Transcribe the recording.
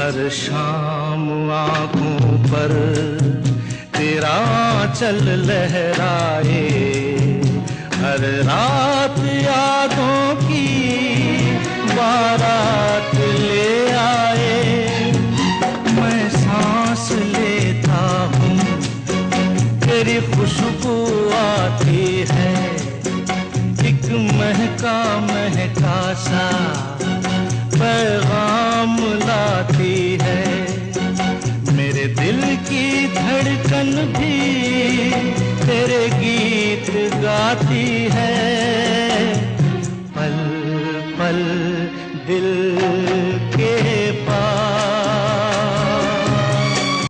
हर शाम आँखों पर तेरा चल लहराए, हर रात यादों की बारात ले आए। मैं सांस लेता हूँ तेरी खुशबू आती है, एक महका महका सा पैगाम लाती है। मेरे दिल की धड़कन भी तेरे गीत गाती है।